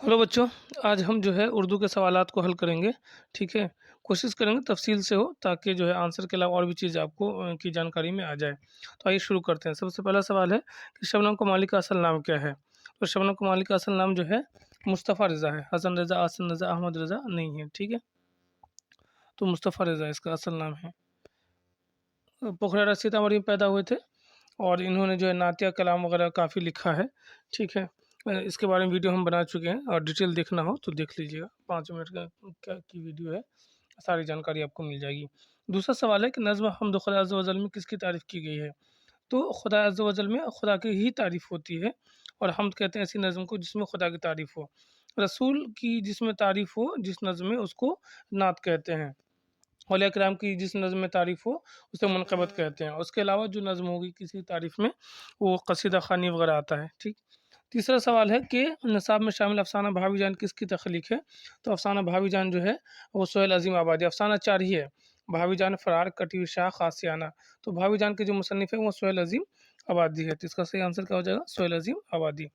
Hello बच्चों, आज हम जो है उर्दू के सवालात को हल करेंगे। ठीक है, कोशिश करेंगे तफ़सील से हो ताकि जो है आंसर के अलावा और भी चीज़ आपको की जानकारी में आ जाए। तो आइए शुरू करते हैं। सबसे पहला सवाल है कि शबनम कमाली का असल नाम क्या है? तो शबनम कमाली का असल नाम जो है मुस्तफ़ा रज़ा है। हसन रज़ा, आसिन रज़ा, अहमद रज़ा नहीं है। ठीक है, तो मुस्तफ़ा रज़ा इसका असल नाम है। पोखरारा सीतामढ़ी में पैदा हुए थे और इन्होंने जो है नातिया कलाम वगैरह काफ़ी लिखा है। ठीक है, इसके बारे में वीडियो हम बना चुके हैं और डिटेल देखना हो तो देख लीजिएगा। 5 मिनट का की वीडियो है, सारी जानकारी आपको मिल जाएगी। दूसरा सवाल है कि नज़्म हम्द खुदा अज़्ज़ व जल में किसकी तारीफ़ की गई है? तो खुदा अज़्ज़ व जल में खुदा की ही तारीफ़ होती है और हम्द कहते हैं ऐसी नज़्म को जिसमें खुदा की तारीफ़ हो। रसूल की जिसमें तारीफ़ हो जिस नज़्म में उसको नात कहते हैं। औलिया किराम की जिस नज़्म में तारीफ़ हो उसे मनक़बत कहते हैं। उसके अलावा जो नज़्म होगी किसी तारीफ़ में वो कसीदा ख़ानी वग़ैरह आता है। ठीक। तीसरा सवाल है कि निसाब में शामिल अफ़साना भाभी जान किसकी तख्लीक़ है? तो अफ़साना भाभी जान जो है वो सोहेल अज़ीम आबादी। अफ़साना 4 ही है, भाभी जान, फ़रार, कटी हुई शाख, आसियाना। तो भाभी जान के जो मुसन्निफ़ है वो सोहेल अज़ीम आबादी है। तो इसका सही आंसर क्या हो जाएगा? सोहेल अज़ीम आबादी।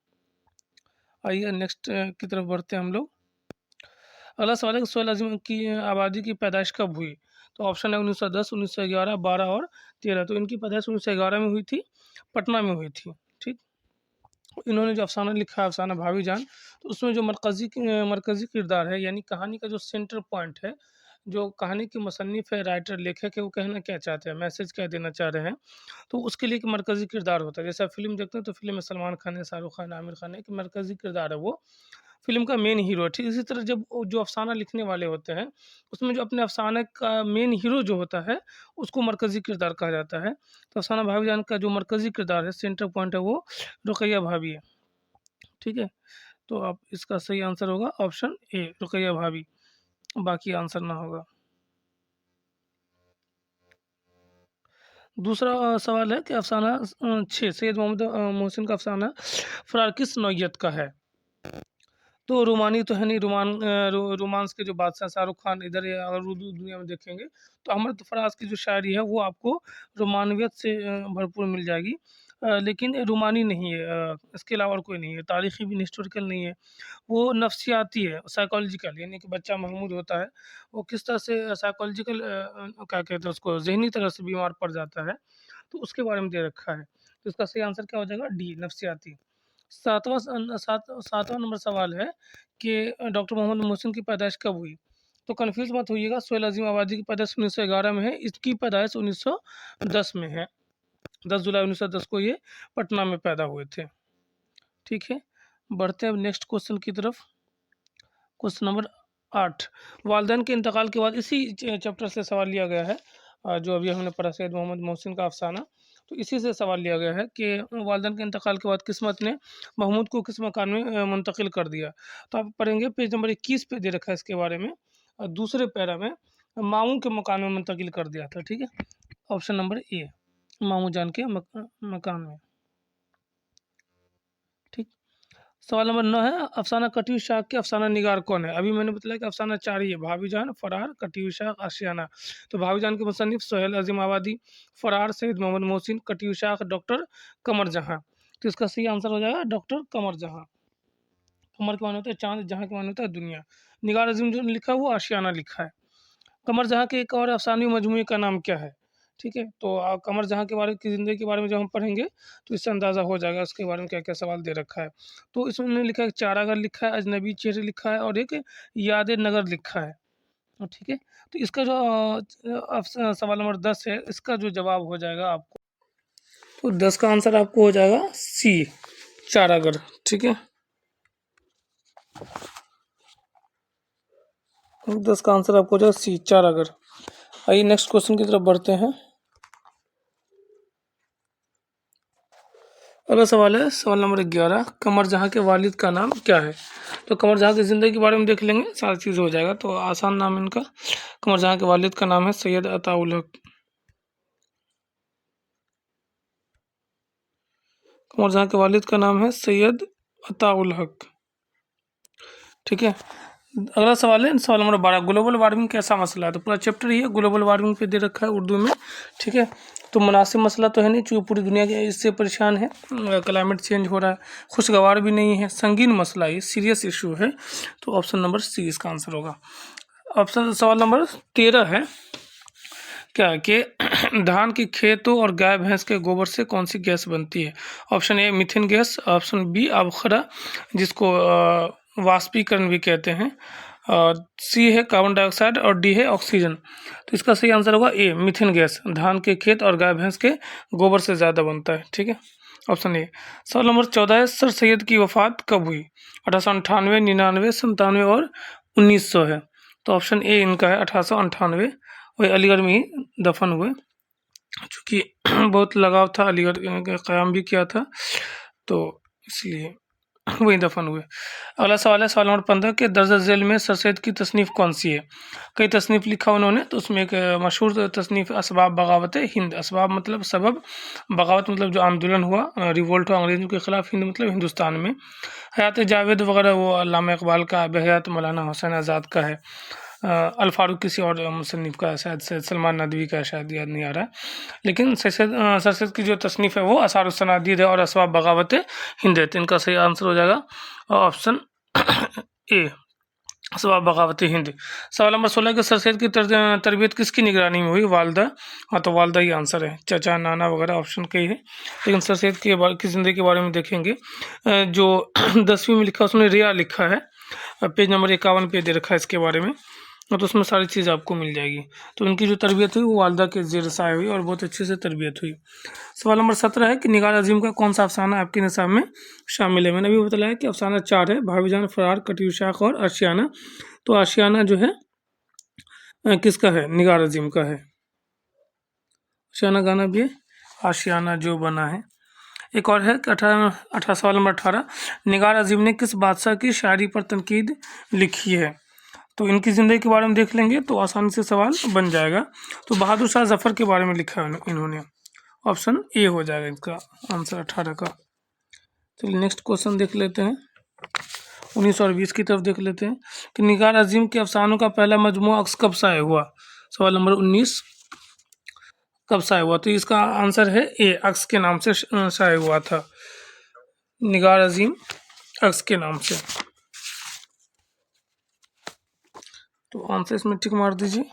आइए नेक्स्ट की तरफ बढ़ते हैं हम लोग। अगला सवाल है कि सोहेल अज़ीम की आबादी की पैदाइश कब हुई? तो ऑप्शन है 1910, 1911, 12 और 13। तो इनकी पैदाइश 1911 में हुई थी, पटना में हुई थी। ठीक। इन्होंने जो अफ़साना लिखा है अफ़साना भाभी जान, तो उसमें जो मरकज़ी किरदार है यानी कहानी का जो सेंटर पॉइंट है, जो कहानी के मुसन्निफ़ है, राइटर, लेखक है, वो कहना क्या चाहते हैं, मैसेज क्या देना चाह रहे हैं, तो उसके लिए एक मरकज़ी किरदार होता है। जैसे आप फ़िल्म देखते हैं तो फ़िल्म में सलमान खान है, शाहरुख़ खान, आमिर खान है, एक मरकज़ी किरदार है वो, फ़िल्म का मेन हीरो है। ठीक इसी तरह जब वो जो अफ़साना लिखने वाले होते हैं, उसमें जो अपने अफ़साने का मेन हीरो जो होता है, उसको मरकज़ी किरदार कहा जाता है। तो अफ़साना भाईजान का जो मरकज़ी किरदार है, सेंटर पॉइंट है, वो रुक़ैया भाभी है। ठीक है? तो आप इसका सही आंसर होगा ऑप्शन ए, रुक़ैया भाभी, बाकी आंसर ना होगा। दूसरा सवाल है कि अफ़साना 6 सैयद मोहम्मद मोहसिन का अफ़साना फ़रार किस नौइयत का है? तो रोमानी तो है नहीं, रोमांस के जो बादशाह शाहरुख खान इधर या अगर उर्दू दुनिया में देखेंगे तो अहमद फराज की जो शायरी है वो आपको रोमानियत से भरपूर मिल जाएगी। लेकिन रोमानी नहीं है, इसके अलावा और कोई नहीं है, तारीख़ी भी हिस्टोरिकल नहीं है, वो नफ्सियाती है, साइकोलॉजिकल यानी कि बच्चा महमूद होता है, वो किस तरह से साइकोलॉजिकल क्या कहते हैं उसको ज़हनी तरह से बीमार पड़ जाता है, तो उसके बारे में दे रखा है। तो इसका सही आंसर क्या हो जाएगा? डी, नफ्सियाती। 7वां नंबर सवाल है कि डॉक्टर मोहम्मद मोहसिन की पैदाइश कब हुई? तो कन्फ्यूज़ मत होइएगा, सोहेल अज़ीम आबादी की पैदाइश 1911 में है, इसकी पैदाइश 1910 में है। 10 जुलाई 1910 को ये पटना में पैदा हुए थे। ठीक है, बढ़ते हैं अब नेक्स्ट क्वेश्चन की तरफ। क्वेश्चन नंबर 8, वालिदैन के इंतकाल के बाद इसी चैप्टर से सवाल लिया गया है, जो अभी हमने पढ़ा सैयद मोहम्मद मोहसिन का अफ़साना, तो इसी से सवाल लिया गया है कि वालिदैन के इंतकाल के बाद किस्मत ने महमूद को किस मकान में मुंतकिल कर दिया? तो आप पढ़ेंगे पेज नंबर 21 पे दे रखा है इसके बारे में, दूसरे पैरा में मामू के मकान में मुंतकिल कर दिया था। ठीक है, ऑप्शन नंबर ए, मामू जान के मकान में। ठीक। सवाल नंबर 9 है, अफ़साना कटी हुई शाख के अफ़साना निगार कौन है? अभी मैंने बताया कि अफ़साना 4 ही है, भाभी जान, फ़रार, कटी हुई शाख, आशियाना। तो भाभी जान के मुसन्निफ़ सोहेल अज़ीम आबादी, फ़रार सैयद मोहम्मद मोहसिन, कटी हुई शाख डॉक्टर कमर जहाँ। तो इसका सही आंसर हो जाएगा डॉक्टर कमर जहाँ। कमर के माने होता है चाँद, जहाँ के माने होता है दुनिया। निगार अज़ीम जो लिखा है वो आशियाना लिखा है। कमर जहाँ के एक और अफ़सानी मजमूए का नाम क्या है? ठीक है, तो कमर जहाँ के बारे की ज़िंदगी के बारे में जब हम पढ़ेंगे तो इससे अंदाज़ा हो जाएगा उसके बारे में क्या-क्या सवाल दे रखा है। तो इसमें उन्होंने लिखा है चारागर लिखा है, अजनबी चेहरे लिखा है और एक याद नगर लिखा है। ठीक है, तो इसका जो सवाल नंबर 10 है, इसका जो जवाब हो जाएगा आपको, तो 10 का आंसर आपको हो जाएगा सी, चारागर। ठीक है, 10 का आंसर आपको हो जाएगा सी, चारागर। आइए नेक्स्ट क्वेश्चन की तरफ बढ़ते हैं। अगला सवाल है सवाल नंबर 11, कमर जहाँ के वालिद का नाम क्या है? तो कमर जहाँ की ज़िंदगी के बारे में देख लेंगे, सारी चीज़ हो जाएगा। तो आसान नाम इनका, कमर जहाँ के वालिद का नाम है सैयद अताउल हक। कमर जहाँ के वालिद का नाम है सैयद अताउल हक। ठीक है, अगला सवाल है सवाल नंबर 12, ग्लोबल वार्मिंग कैसा मसला है? तो पूरा चैप्टर ही है ग्लोबल वार्मिंग पे दे रखा है उर्दू में। ठीक है, तो मुनासिब मसला तो है नहीं, चूँकि पूरी दुनिया के इससे परेशान है, क्लाइमेट चेंज हो रहा है, खुशगवार भी नहीं है, संगीन मसला है, सीरियस इशू है। तो ऑप्शन नंबर सी इसका आंसर होगा। सवाल नंबर 13 है क्या कि धान की खेतों और गाय भैंस के गोबर से कौन सी गैस बनती है? Option A methane gas, option B अबखरा जिसको वाष्पीकरण भी कहते हैं, सी है कार्बन डाइऑक्साइड और डी है ऑक्सीजन। तो इसका सही आंसर होगा ए मीथेन गैस, धान के खेत और गाय भैंस के गोबर से ज़्यादा बनता है। ठीक है, ऑप्शन ए। सवाल नंबर 14 है सर सैयद की वफ़ात कब हुई? 1898, 99, 97 और 1900 है। तो ऑप्शन ए इनका है 1898, वही अलीगढ़ में ही दफन हुए, चूँकि बहुत लगाव था, अलीगढ़ का क़याम भी किया था, तो इसलिए वहीं दफन हुए। अगला सवाल है सवाल नंबर 15 के दर्ज झेल में सर सैयद की तसनीफ़ कौन सी है? कई तसनीफ़ लिखा उन्होंने, तो उसमें एक मशहूर तसनीफ़ असबाब बगावत हिंद। असबाब मतलब सबब, बगावत मतलब जो आंदोलन हुआ, रिवोल्ट हुआ अंग्रेज़ों के ख़िलाफ़, हिंद मतलब हिंदुस्तान में। हयात जावेद वगैरह वो अल्लामा इकबाल का, बहयात मौलाना हुसैन आज़ाद का है। अल फारूक किसी और मुसन्निफ़ का, शायद सैयद सलमान नदवी का, शायद याद नहीं आ रहा है। लेकिन सर सैयद की जो तसनीफ़ है वो आसारुस सनादीद है और असबाब बगावत हिंद है। तो इनका सही आंसर हो जाएगा ऑप्शन ए असबाब बगावत हिंद। सवाल नंबर 16 के सर सैयद की तरबियत किसकी निगरानी में हुई? वालदा। हाँ, तो वालदा ही आंसर है, चाचा नाना वगैरह ऑप्शन कई है। लेकिन सर सैयद की ज़िंदगी के बारे में देखेंगे, जो 10वीं में लिखा उसमें रिया लिखा है, पेज नंबर 51 पे दे रखा है इसके बारे में, तो उसमें सारी चीज़ आपको मिल जाएगी। तो उनकी जो तरबियत हुई वो वालदा के ज़ेर साया हुई और बहुत अच्छे से तरबियत हुई। सवाल नंबर 17 है कि निगार अज़ीम का कौन सा अफसाना आपके निसाब में शामिल है? मैंने अभी बताया कि अफसाना 4 है, भाभीजान, फरार, कटियुशाख और आशियाना। तो आशियाना जो है किसका है? निगार अज़ीम का है। आशियाना गाना भी है, आशियाना जो बना है। एक और है कि 18 सवाल नंबर 18 निगार अज़ीम ने किस बादशाह की शायरी पर तनकीद लिखी है? तो इनकी ज़िंदगी के बारे में देख लेंगे तो आसानी से सवाल बन जाएगा। तो बहादुर शाह ज़फ़र के बारे में लिखा है इन्होंने, ऑप्शन ए हो जाएगा इसका आंसर 18 का। चलिए नेक्स्ट क्वेश्चन देख लेते हैं, 19 और 20 की तरफ देख लेते हैं कि निगार अज़ीम के अफसानों का पहला मजमूआ अक्स कब शाये हुआ? सवाल नंबर 19 कब शाये हुआ? तो इसका आंसर है ए अक्स के नाम से शाये हुआ था, निगार अज़ीम अक्स के नाम से। तो आंसर इसमें टिक मार दीजिए।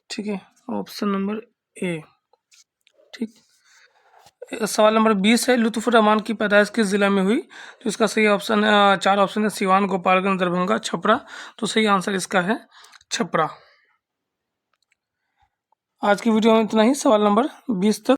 ठीक है, ऑप्शन नंबर ए। ठीक, सवाल नंबर 20 है लुत्फ़ुर रहमान की पैदाइश किस ज़िला में हुई? तो इसका सही ऑप्शन 4 ऑप्शन है सिवान, गोपालगंज, दरभंगा, छपरा। तो सही आंसर इसका है छपरा। आज की वीडियो में इतना ही, सवाल नंबर 20 तक।